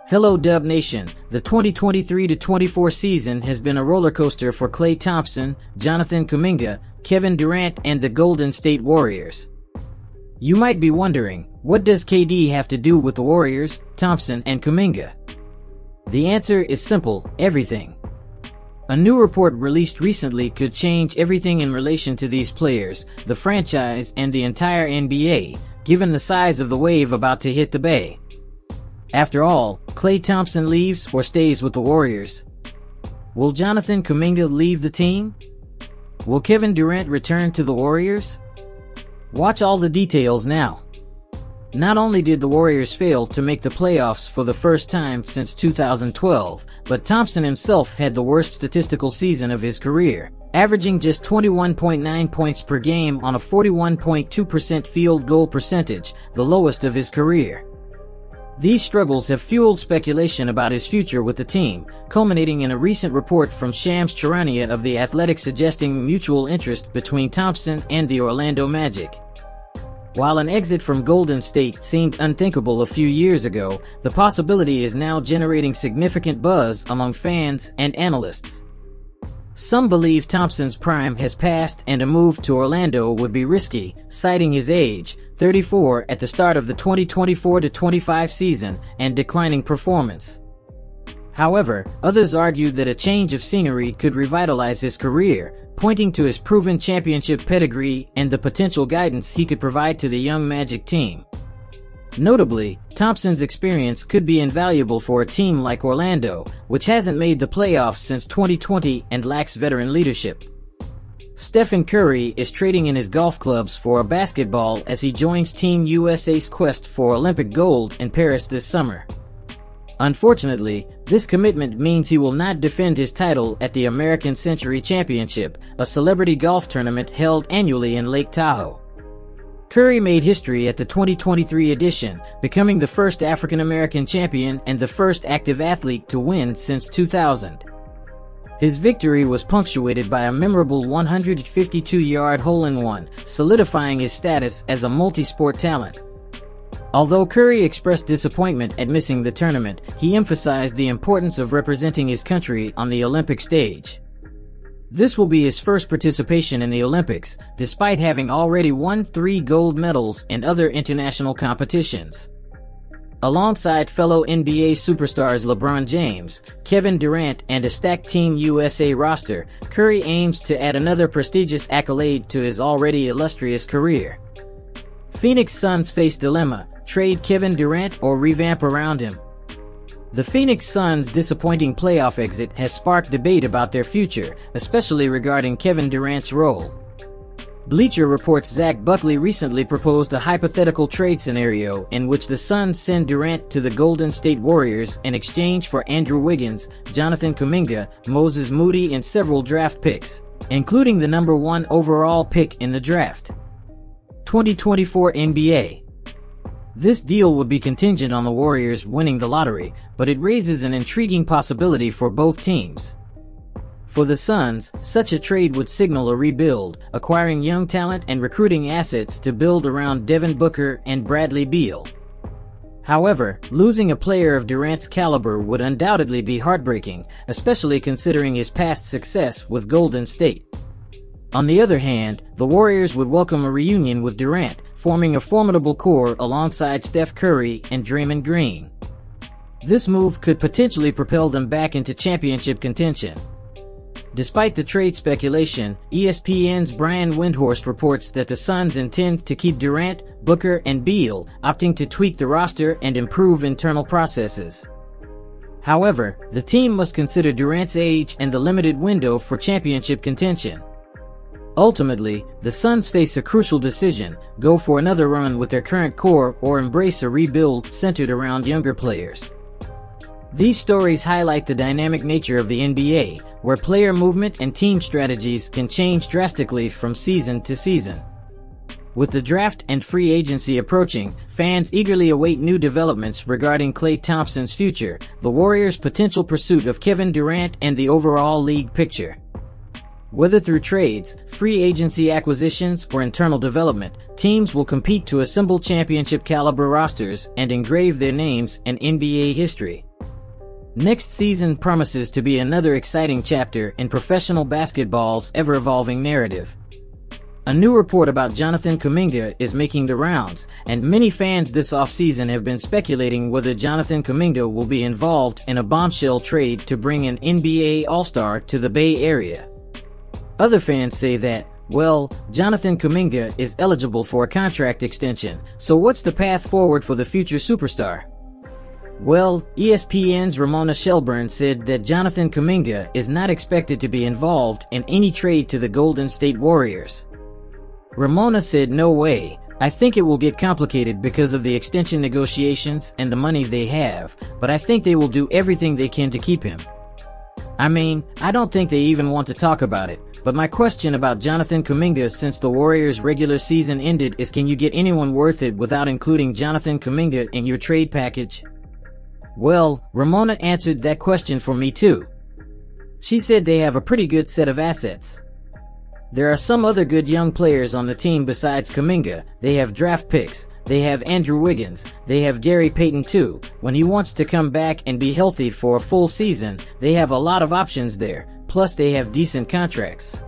Hello Dub Nation, the 2023-24 season has been a roller coaster for Klay Thompson, Jonathan Kuminga, Kevin Durant, and the Golden State Warriors. You might be wondering, what does KD have to do with the Warriors, Thompson, and Kuminga? The answer is simple: everything. A new report released recently could change everything in relation to these players, the franchise, and the entire NBA, given the size of the wave about to hit the Bay. After all, Klay Thompson leaves or stays with the Warriors. Will Jonathan Kuminga leave the team? Will Kevin Durant return to the Warriors? Watch all the details now. Not only did the Warriors fail to make the playoffs for the first time since 2012, but Thompson himself had the worst statistical season of his career, averaging just 21.9 points per game on a 41.2% field goal percentage, the lowest of his career. These struggles have fueled speculation about his future with the team, culminating in a recent report from Shams Charania of The Athletic suggesting mutual interest between Thompson and the Orlando Magic. While an exit from Golden State seemed unthinkable a few years ago, the possibility is now generating significant buzz among fans and analysts. Some believe Thompson's prime has passed and a move to Orlando would be risky, citing his age, 34, at the start of the 2024-25 season, and declining performance. However, others argue that a change of scenery could revitalize his career, pointing to his proven championship pedigree and the potential guidance he could provide to the young Magic team. Notably, Thompson's experience could be invaluable for a team like Orlando, which hasn't made the playoffs since 2020 and lacks veteran leadership. Stephen Curry is trading in his golf clubs for a basketball as he joins Team USA's quest for Olympic gold in Paris this summer. Unfortunately, this commitment means he will not defend his title at the American Century Championship, a celebrity golf tournament held annually in Lake Tahoe. Curry made history at the 2023 edition, becoming the first African-American champion and the first active athlete to win since 2000. His victory was punctuated by a memorable 152-yard hole-in-one, solidifying his status as a multi-sport talent. Although Curry expressed disappointment at missing the tournament, he emphasized the importance of representing his country on the Olympic stage. This will be his first participation in the Olympics, despite having already won 3 gold medals in other international competitions. Alongside fellow NBA superstars LeBron James, Kevin Durant, and a stacked Team USA roster, Curry aims to add another prestigious accolade to his already illustrious career. Phoenix Suns face dilemma: trade Kevin Durant or revamp around him. The Phoenix Suns' disappointing playoff exit has sparked debate about their future, especially regarding Kevin Durant's role. Bleacher Report's Zach Buckley recently proposed a hypothetical trade scenario in which the Suns send Durant to the Golden State Warriors in exchange for Andrew Wiggins, Jonathan Kuminga, Moses Moody, and several draft picks, including the number 1 overall pick in the draft. 2024 NBA. This deal would be contingent on the Warriors winning the lottery, but it raises an intriguing possibility for both teams. For the Suns, such a trade would signal a rebuild, acquiring young talent and recruiting assets to build around Devin Booker and Bradley Beal. However, losing a player of Durant's caliber would undoubtedly be heartbreaking, especially considering his past success with Golden State. On the other hand, the Warriors would welcome a reunion with Durant, forming a formidable core alongside Steph Curry and Draymond Green. This move could potentially propel them back into championship contention. Despite the trade speculation, ESPN's Brian Windhorst reports that the Suns intend to keep Durant, Booker, and Beal, opting to tweak the roster and improve internal processes. However, the team must consider Durant's age and the limited window for championship contention. Ultimately, the Suns face a crucial decision: go for another run with their current core or embrace a rebuild centered around younger players. These stories highlight the dynamic nature of the NBA, where player movement and team strategies can change drastically from season to season. With the draft and free agency approaching, fans eagerly await new developments regarding Klay Thompson's future, the Warriors' potential pursuit of Kevin Durant, and the overall league picture. Whether through trades, free agency acquisitions, or internal development, teams will compete to assemble championship-caliber rosters and engrave their names in NBA history. Next season promises to be another exciting chapter in professional basketball's ever-evolving narrative. A new report about Jonathan Kuminga is making the rounds, and many fans this offseason have been speculating whether Jonathan Kuminga will be involved in a bombshell trade to bring an NBA All-Star to the Bay Area. Other fans say that, well, Jonathan Kuminga is eligible for a contract extension, so what's the path forward for the future superstar? Well, ESPN's Ramona Shelburne said that Jonathan Kuminga is not expected to be involved in any trade to the Golden State Warriors. Ramona said, "No way. I think it will get complicated because of the extension negotiations and the money they have, but I think they will do everything they can to keep him." I mean, I don't think they even want to talk about it, but my question about Jonathan Kuminga since the Warriors' regular season ended is, can you get anyone worth it without including Jonathan Kuminga in your trade package? Well, Ramona answered that question for me too. She said they have a pretty good set of assets. There are some other good young players on the team besides Kuminga. They have draft picks, they have Andrew Wiggins, they have Gary Payton too. When he wants to come back and be healthy for a full season, they have a lot of options there, plus they have decent contracts.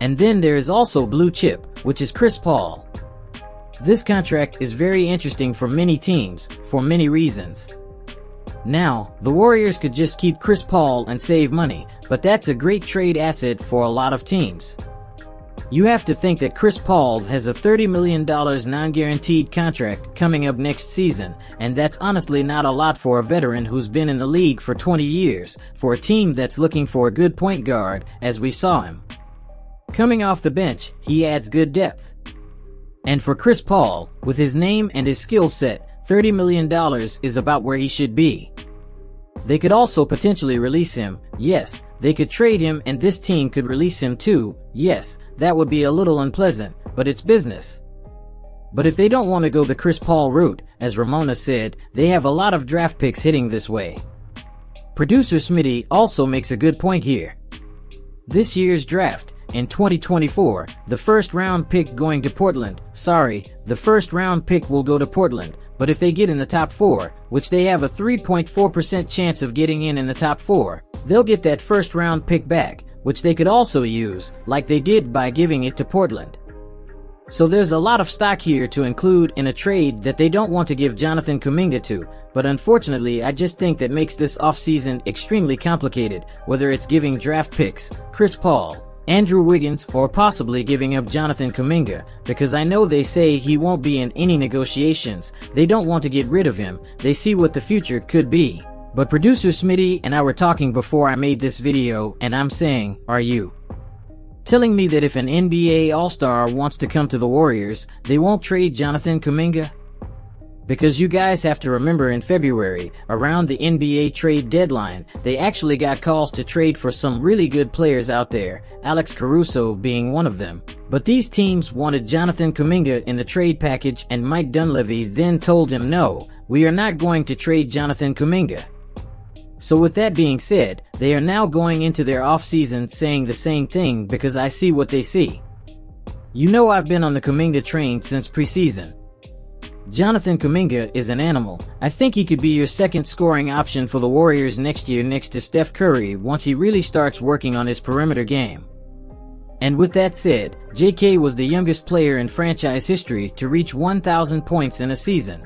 And then there is also blue chip, which is Chris Paul. This contract is very interesting for many teams, for many reasons. Now, the Warriors could just keep Chris Paul and save money, but that's a great trade asset for a lot of teams. You have to think that Chris Paul has a $30 million non-guaranteed contract coming up next season, and that's honestly not a lot for a veteran who's been in the league for 20 years, for a team that's looking for a good point guard, as we saw him. Coming off the bench, he adds good depth. And for Chris Paul, with his name and his skill set, $30 million is about where he should be. They could also potentially release him, yes. They could trade him and this team could release him too, yes. That would be a little unpleasant, but it's business. But if they don't want to go the Chris Paul route, as Ramona said, they have a lot of draft picks hitting this way. Producer Smitty also makes a good point here. This year's draft, in 2024, the first round pick going to Portland, the first round pick will go to Portland. But if they get in the top 4, which they have a 3.4% chance of getting in the top 4, they'll get that first round pick back, which they could also use, like they did by giving it to Portland. So there's a lot of stock here to include in a trade that they don't want to give Jonathan Kuminga to, but unfortunately I just think that makes this offseason extremely complicated, whether it's giving draft picks, Chris Paul, Andrew Wiggins, or possibly giving up Jonathan Kuminga, because I know they say he won't be in any negotiations. They don't want to get rid of him. They see what the future could be. But producer Smitty and I were talking before I made this video, and I'm saying, are you telling me that if an NBA All-Star wants to come to the Warriors, they won't trade Jonathan Kuminga? Because you guys have to remember, in February, around the NBA trade deadline, they actually got calls to trade for some really good players out there, Alex Caruso being one of them. But these teams wanted Jonathan Kuminga in the trade package, and Mike Dunleavy then told him, no, we are not going to trade Jonathan Kuminga. So with that being said, they are now going into their offseason saying the same thing, because I see what they see. You know, I've been on the Kuminga train since preseason. Jonathan Kuminga is an animal. I think he could be your second scoring option for the Warriors next year next to Steph Curry once he really starts working on his perimeter game. And with that said, JK was the youngest player in franchise history to reach 1,000 points in a season.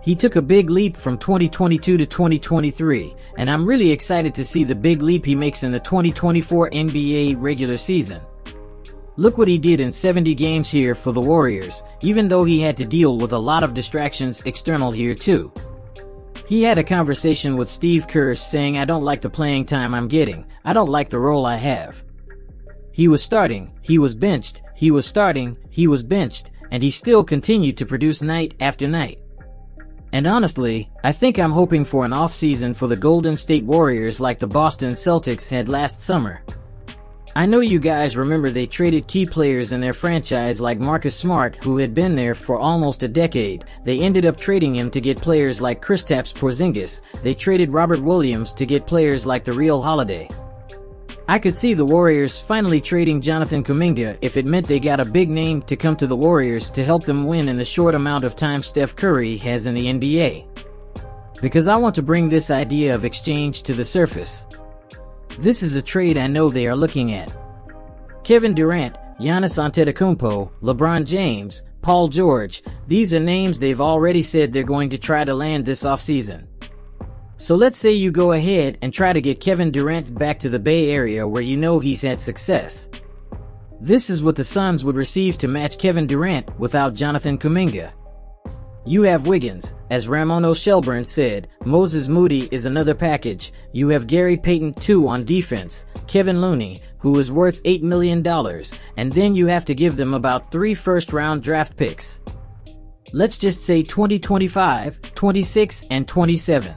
He took a big leap from 2022 to 2023, and I'm really excited to see the big leap he makes in the 2024 NBA regular season. Look what he did in 70 games here for the Warriors, even though he had to deal with a lot of distractions external here too. He had a conversation with Steve Kerr saying, I don't like the playing time I'm getting, I don't like the role I have. He was starting, he was benched, he was starting, he was benched, and he still continued to produce night after night. And honestly, I think I'm hoping for an off-season for the Golden State Warriors like the Boston Celtics had last summer. I know you guys remember they traded key players in their franchise like Marcus Smart, who had been there for almost a decade. They ended up trading him to get players like Kristaps Porzingis. They traded Robert Williams to get players like the Real Holiday. I could see the Warriors finally trading Jonathan Kuminga if it meant they got a big name to come to the Warriors to help them win in the short amount of time Steph Curry has in the NBA. because I want to bring this idea of exchange to the surface. This is a trade I know they are looking at. Kevin Durant, Giannis Antetokounmpo, LeBron James, Paul George, these are names they've already said they're going to try to land this offseason. So let's say you go ahead and try to get Kevin Durant back to the Bay Area where you know he's had success. This is what the Suns would receive to match Kevin Durant without Jonathan Kuminga. You have Wiggins, as Ramon Shelburne said, Moses Moody is another package. You have Gary Payton II on defense, Kevin Looney, who is worth $8 million, and then you have to give them about 3 first-round draft picks. Let's just say 2025, 26, and 27.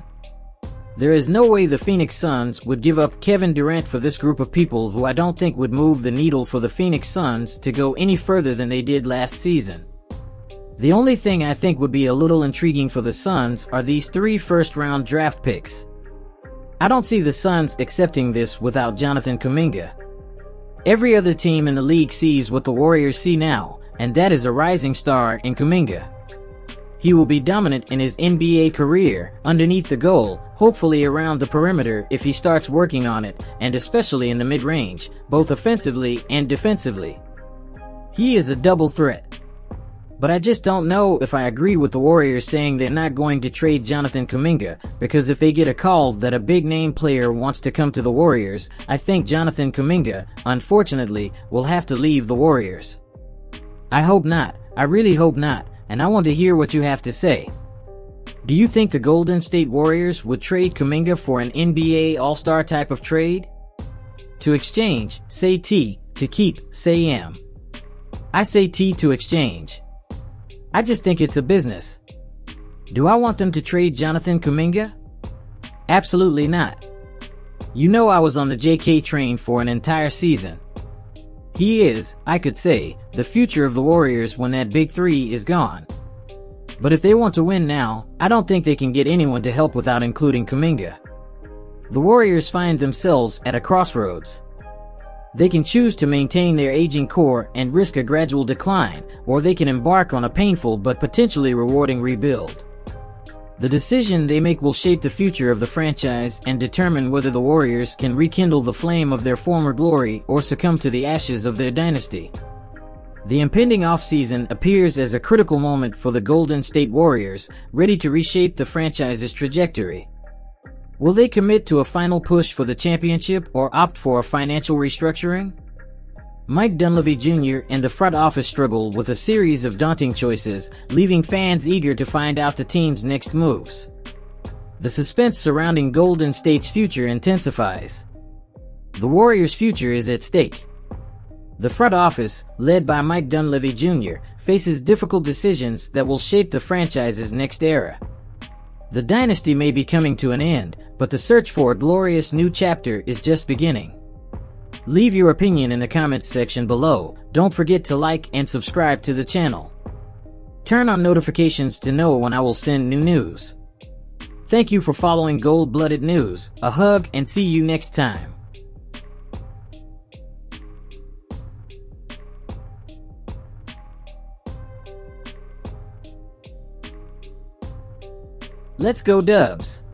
There is no way the Phoenix Suns would give up Kevin Durant for this group of people who I don't think would move the needle for the Phoenix Suns to go any further than they did last season. The only thing I think would be a little intriguing for the Suns are these 3 first-round draft picks. I don't see the Suns accepting this without Jonathan Kuminga. Every other team in the league sees what the Warriors see now, and that is a rising star in Kuminga. He will be dominant in his NBA career, underneath the goal, hopefully around the perimeter if he starts working on it, and especially in the mid-range, both offensively and defensively. He is a double threat. But I just don't know if I agree with the Warriors saying they're not going to trade Jonathan Kuminga, because if they get a call that a big-name player wants to come to the Warriors, I think Jonathan Kuminga, unfortunately, will have to leave the Warriors. I hope not. I really hope not, and I want to hear what you have to say. Do you think the Golden State Warriors would trade Kuminga for an NBA All-Star type of trade? To exchange, say T. To keep, say M. I say T to exchange. I just think it's a business. Do I want them to trade Jonathan Kuminga? Absolutely not. You know I was on the JK train for an entire season. He is, I could say, the future of the Warriors when that big 3 is gone. But if they want to win now, I don't think they can get anyone to help without including Kuminga. The Warriors find themselves at a crossroads. They can choose to maintain their aging core and risk a gradual decline, or they can embark on a painful but potentially rewarding rebuild. The decision they make will shape the future of the franchise and determine whether the Warriors can rekindle the flame of their former glory or succumb to the ashes of their dynasty. The impending offseason appears as a critical moment for the Golden State Warriors, ready to reshape the franchise's trajectory. Will they commit to a final push for the championship or opt for a financial restructuring? Mike Dunleavy Jr. and the front office struggle with a series of daunting choices, leaving fans eager to find out the team's next moves. The suspense surrounding Golden State's future intensifies. The Warriors' future is at stake. The front office, led by Mike Dunleavy Jr., faces difficult decisions that will shape the franchise's next era. The dynasty may be coming to an end, but the search for a glorious new chapter is just beginning. Leave your opinion in the comments section below. Don't forget to like and subscribe to the channel. Turn on notifications to know when I will send new news. Thank you for following Gold-Blooded News. A hug and see you next time. Let's go Dubs!